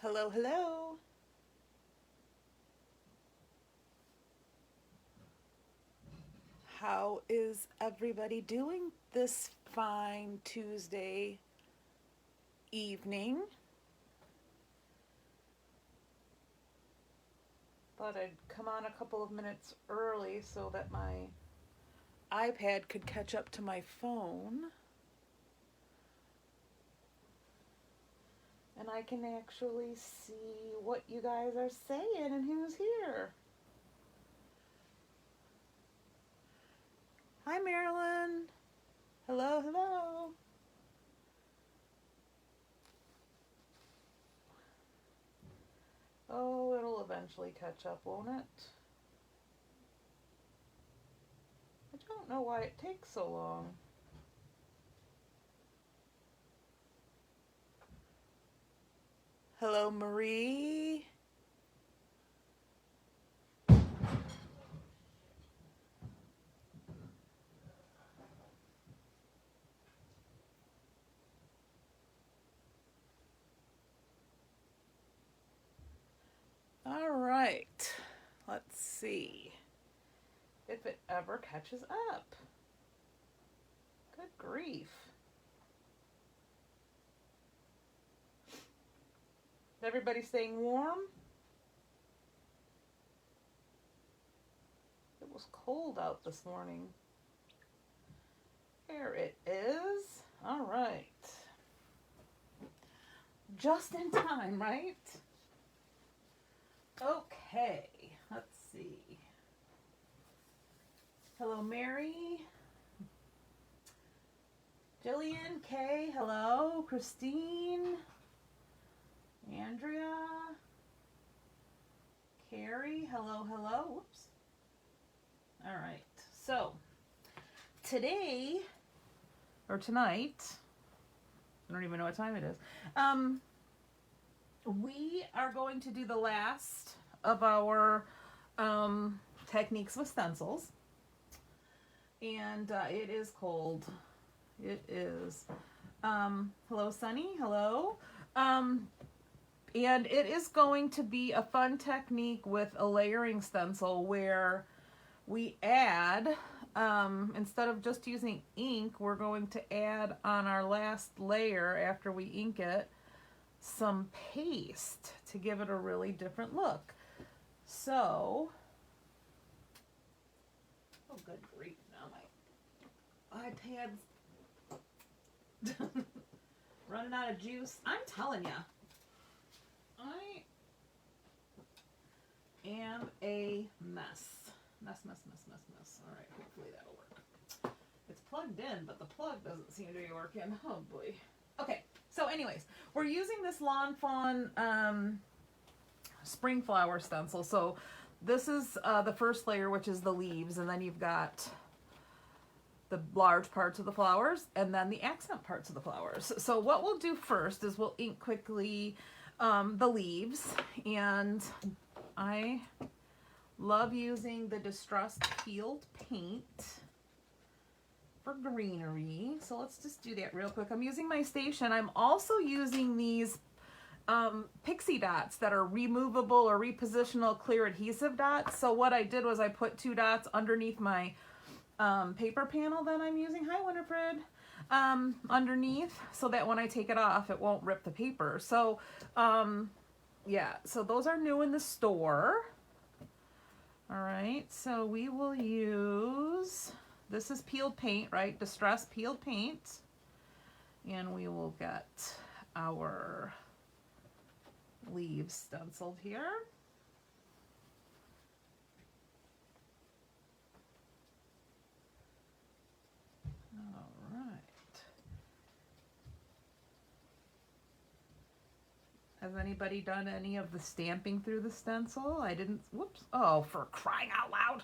Hello, hello. How is everybody doing this fine Tuesday evening? Thought I'd come on a couple of minutes early so that my iPad could catch up to my phone. And I can actually see what you guys are saying and who's here. Hi, Marilyn. Hello, hello. Oh, it'll eventually catch up, won't it? I don't know why it takes so long. Hello, Marie. All right, let's see if it ever catches up. Good grief. Everybody staying warm? It was cold out this morning. There it is. All right. Just in time, right? Okay, let's see. Hello, Mary. Jillian, Kay, hello. Christine. Andrea. Carrie, hello, hello. Whoops. All right, so today, or tonight, I don't even know what time it is, we are going to do the last of our techniques with stencils. And it is cold. It is. Hello, Sunny. Hello. And it is going to be a fun technique with a layering stencil where we add, instead of just using ink, we're going to add on our last layer after we ink it some paste to give it a really different look. So, oh good grief, now my iPad's running out of juice. I'm telling you, I am a mess. Mess. All right, hopefully that'll work. It's plugged in, but the plug doesn't seem to be working. Oh boy. Okay, so anyways, we're using this Lawn Fawn spring flower stencil. So this is the first layer, which is the leaves, and then you've got the large parts of the flowers and then the accent parts of the flowers. So what we'll do first is we'll ink quickly the leaves, and I love using the distressed peeled paint for greenery. So let's just do that real quick. I'm using my station. I'm also using these pixie dots that are removable or repositional clear adhesive dots. So what I did was I put 2 dots underneath my paper panel that I'm using. Hi, Winifred. Underneath, so that when I take it off, it won't rip the paper. So, yeah, so those are new in the store. All right, so we will use, this is peeled paint, right? Distressed peeled paint. And we will get our leaves stenciled here. All right. Has anybody done any of the stamping through the stencil? I didn't, whoops. Oh, for crying out loud.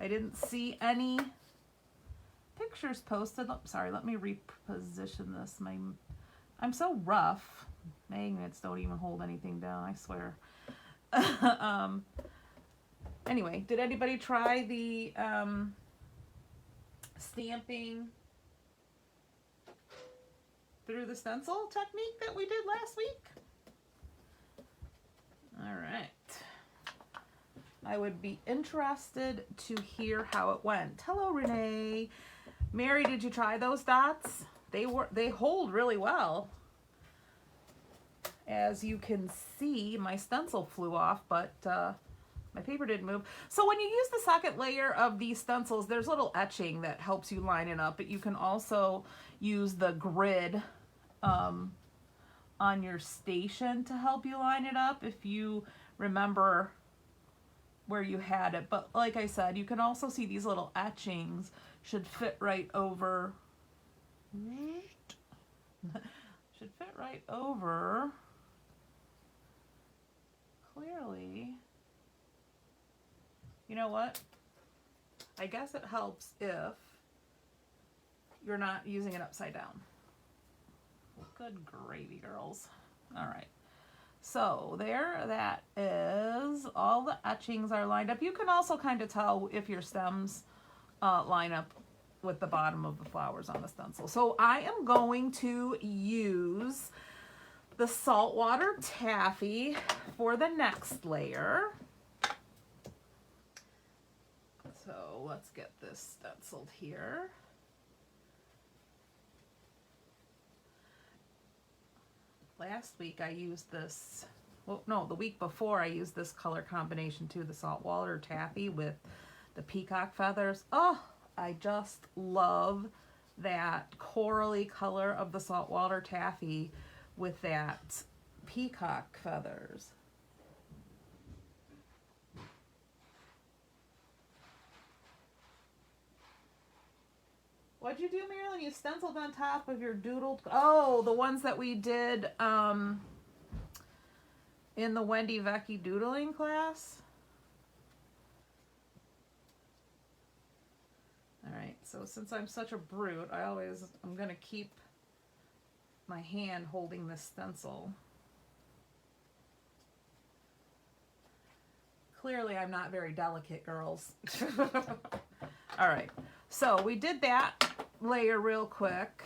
I didn't see any pictures posted. Oh, sorry, let me reposition this. I'm so rough. Magnets don't even hold anything down, I swear. Anyway, did anybody try the stamping through the stencil technique that we did last week? I would be interested to hear how it went. Hello, Renee. Mary, did you try those dots? They hold really well. As you can see, my stencil flew off, but my paper didn't move. So when you use the second layer of these stencils, there's a little etching that helps you line it up, but you can also use the grid on your station to help you line it up if you remember where you had it. But like I said, you can also see these little etchings should fit right over. Should fit right over. Clearly. You know what? I guess it helps if you're not using it upside down. Good gravy, girls. All right. So there that is. All the etchings are lined up. You can also kind of tell if your stems line up with the bottom of the flowers on the stencil. So I am going to use the saltwater taffy for the next layer. So let's get this stenciled here. Last week I used this, well, no, the week before I used this color combination too, the saltwater taffy with the peacock feathers. Oh, I just love that corally color of the saltwater taffy with that peacock feathers. What'd you do, Marilyn? You stenciled on top of your doodled... Oh, the ones that we did in the Wendy Vecchi doodling class? All right, so since I'm such a brute, I'm going to keep my hand holding this stencil. Clearly, I'm not very delicate, girls. All right, so we did that layer real quick.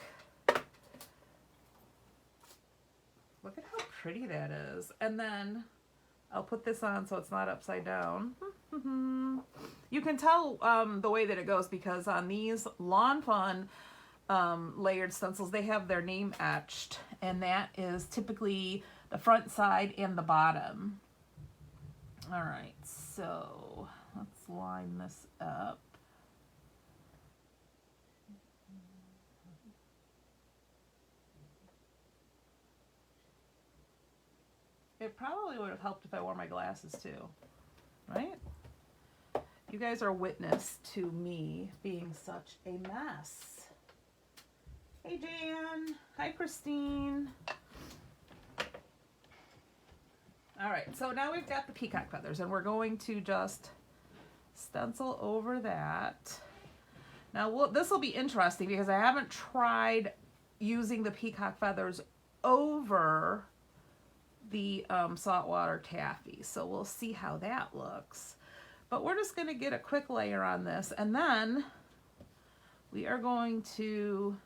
Look at how pretty that is. And then I'll put this on so it's not upside down. You can tell the way that it goes because on these Lawn Fun layered stencils, they have their name etched, and that is typically the front side and the bottom. All right, so let's line this up. It probably would have helped if I wore my glasses too, right? You guys are witness to me being such a mess. Hey, Jan. Hi, Christine. All right, so now we've got the peacock feathers, and we're going to just stencil over that. Now, this will be interesting because I haven't tried using the peacock feathers over the saltwater taffy, so we'll see how that looks. But we're just going to get a quick layer on this, and then we are going to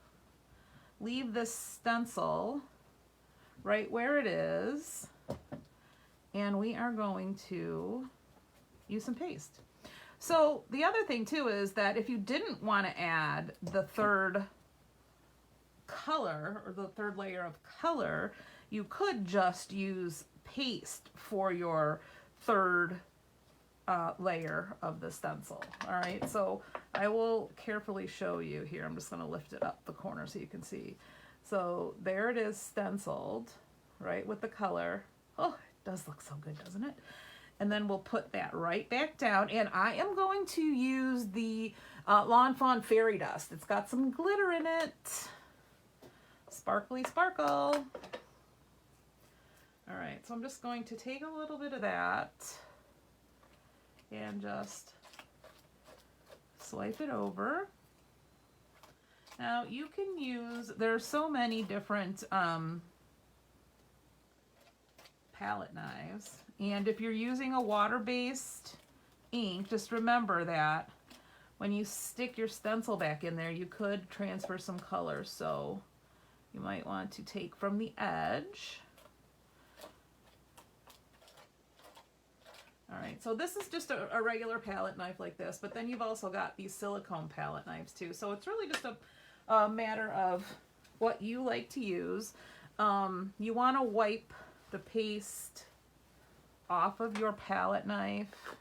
leave this stencil right where it is, and we are going to use some paste. So the other thing too is that if you didn't want to add the third color or the third layer of color, you could just use paste for your third layer of the stencil. All right, so I will carefully show you here. I'm just going to lift it up the corner so you can see. So there it is stenciled, right, with the color. Oh, it does look so good, doesn't it? And then we'll put that right back down. And I am going to use the Lawn Fawn Fairy Dust. It's got some glitter in it. Sparkly sparkle. All right, so I'm just going to take a little bit of that and just swipe it over. Now you can use, there's so many different palette knives, and if you're using a water-based ink, just remember that when you stick your stencil back in there, you could transfer some color, so you might want to take from the edge. All right, right, so this is just a regular palette knife like this, but then you've also got these silicone palette knives too. So it's really just a matter of what you like to use. You want to wipe the paste off of your palette knife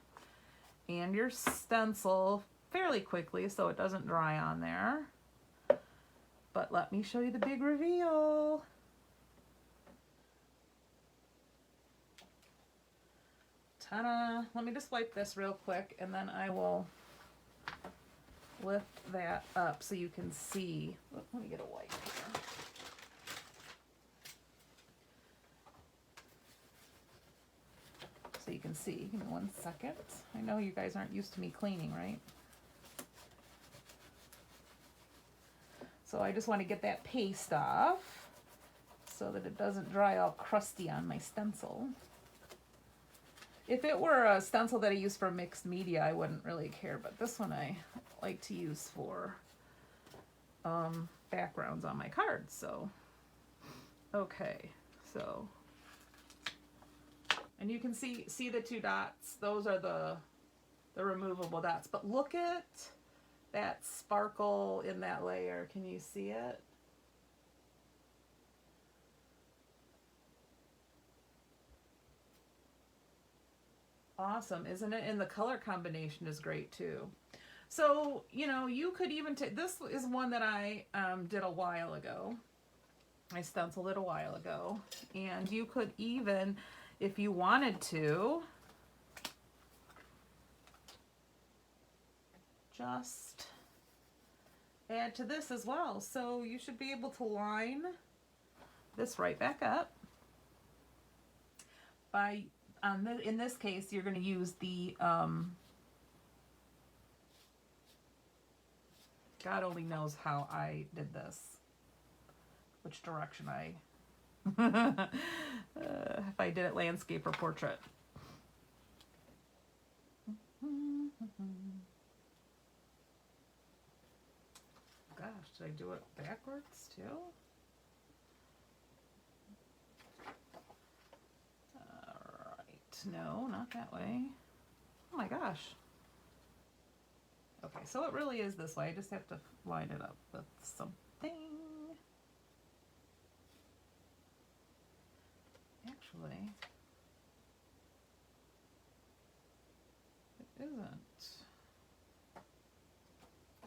and your stencil fairly quickly so it doesn't dry on there. But let me show you the big reveal. Ta-da! Let me just wipe this real quick and then I will lift that up so you can see. Let me get a wipe here. So you can see. Give me 1 second. I know you guys aren't used to me cleaning, right? So I just want to get that paste off so that it doesn't dry all crusty on my stencil. If it were a stencil that I use for mixed media, I wouldn't really care, but this one I like to use for backgrounds on my cards. So, okay, so, and you can see the 2 dots. Those are the removable dots. But look at that sparkle in that layer. Can you see it? Awesome, isn't it? And the color combination is great too. So, you know, you could even take, this is one that I did a while ago. I stenciled it a while ago. And you could even, if you wanted to, just add to this as well. So you should be able to line this right back up by in this case, you're going to use the, God only knows how I did this, which direction if I did it landscape or portrait. Gosh, did I do it backwards too? No, not that way. Oh my gosh. Okay, so it really is this way. I just have to line it up with something. Actually, it isn't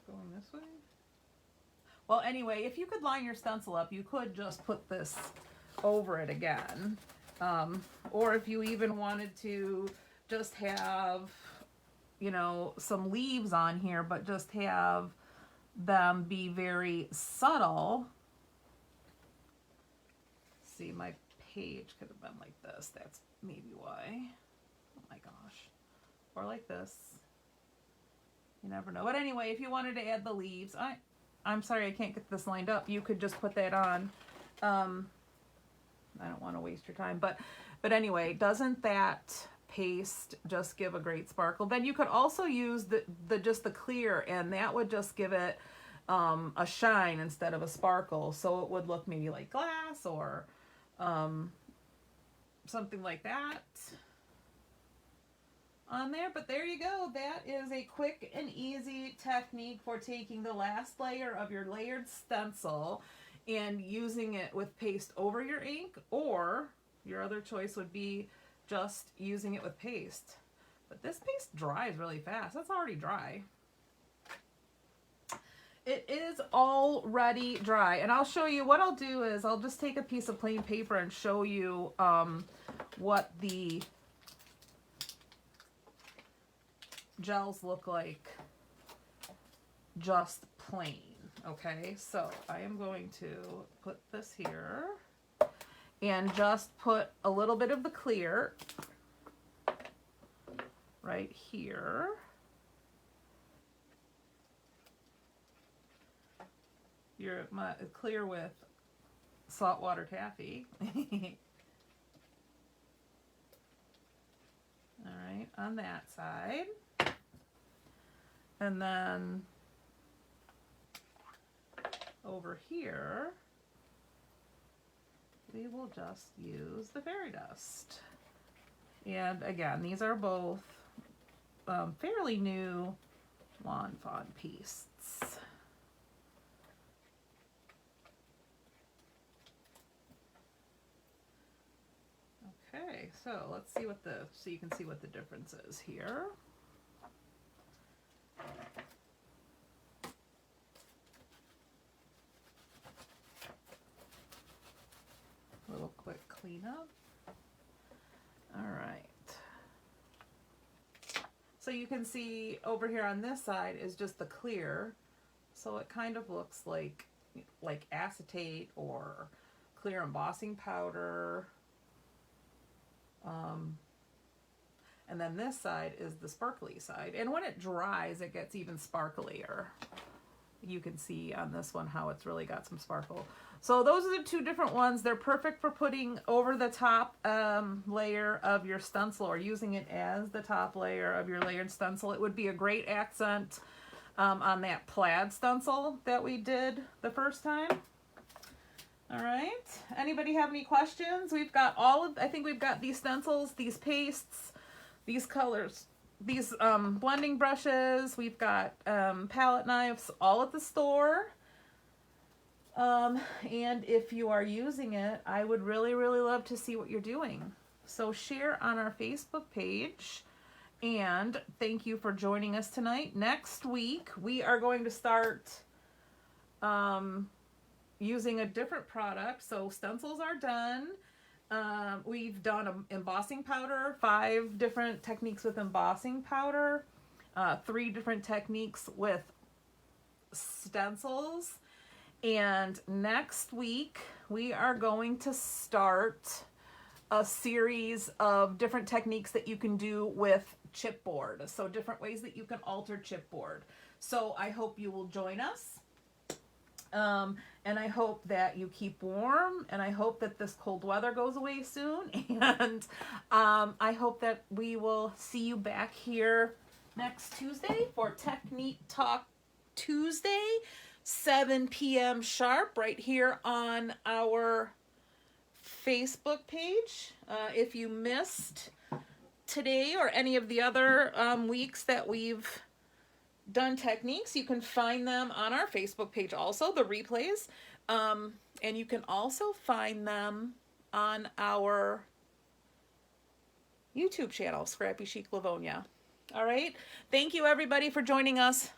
going this way. Well, anyway, if you could line your stencil up, you could just put this over it again. Or if you even wanted to just have, you know, some leaves on here, but just have them be very subtle. See, my page could have been like this. That's maybe why. Oh my gosh. Or like this. You never know. But anyway, if you wanted to add the leaves, I'm sorry I can't get this lined up. You could just put that on. I don't want to waste your time, but anyway, doesn't that paste just give a great sparkle? Then you could also use just the clear, and that would just give it a shine instead of a sparkle, so it would look maybe like glass or something like that on there. But there you go. That is a quick and easy technique for taking the last layer of your layered stencil and using it with paste over your ink, or your other choice would be just using it with paste. But this paste dries really fast. That's already dry. It is already dry, and I'll show you what I'll do is I'll just take a piece of plain paper and show you what the gels look like just plain. Okay, so I am going to put this here and just put a little bit of the clear right here. My clear with saltwater taffy. All right, on that side. And then over here, we will just use the fairy dust. And again, these are both fairly new Lawn Fawn pieces. Okay, so let's see what so you can see what the difference is here. A little quick cleanup. All right. So you can see over here on this side is just the clear. So it kind of looks like acetate or clear embossing powder. And then this side is the sparkly side. And when it dries, it gets even sparklier. You can see on this one how it's really got some sparkle. So those are the two different ones. They're perfect for putting over the top layer of your stencil, or using it as the top layer of your layered stencil. It would be a great accent on that plaid stencil that we did the first time. All right, anybody have any questions? We've got I think we've got these stencils, these pastes, these colors, these blending brushes. We've got palette knives all at the store. And if you are using it, I would really, really love to see what you're doing. So share on our Facebook page. And thank you for joining us tonight. Next week, we are going to start using a different product. So stencils are done. We've done embossing powder, 5 different techniques with embossing powder, 3 different techniques with stencils. And next week, we are going to start a series of different techniques that you can do with chipboard. So different ways that you can alter chipboard. So I hope you will join us. And I hope that you keep warm, and I hope that this cold weather goes away soon. And I hope that we will see you back here next Tuesday for Technique Talk Tuesday, 7 p.m. sharp, right here on our Facebook page. If you missed today or any of the other weeks that we've done techniques, you can find them on our Facebook page also, the replays. And you can also find them on our YouTube channel, Scrappy Chic Livonia. All right. Thank you, everybody, for joining us.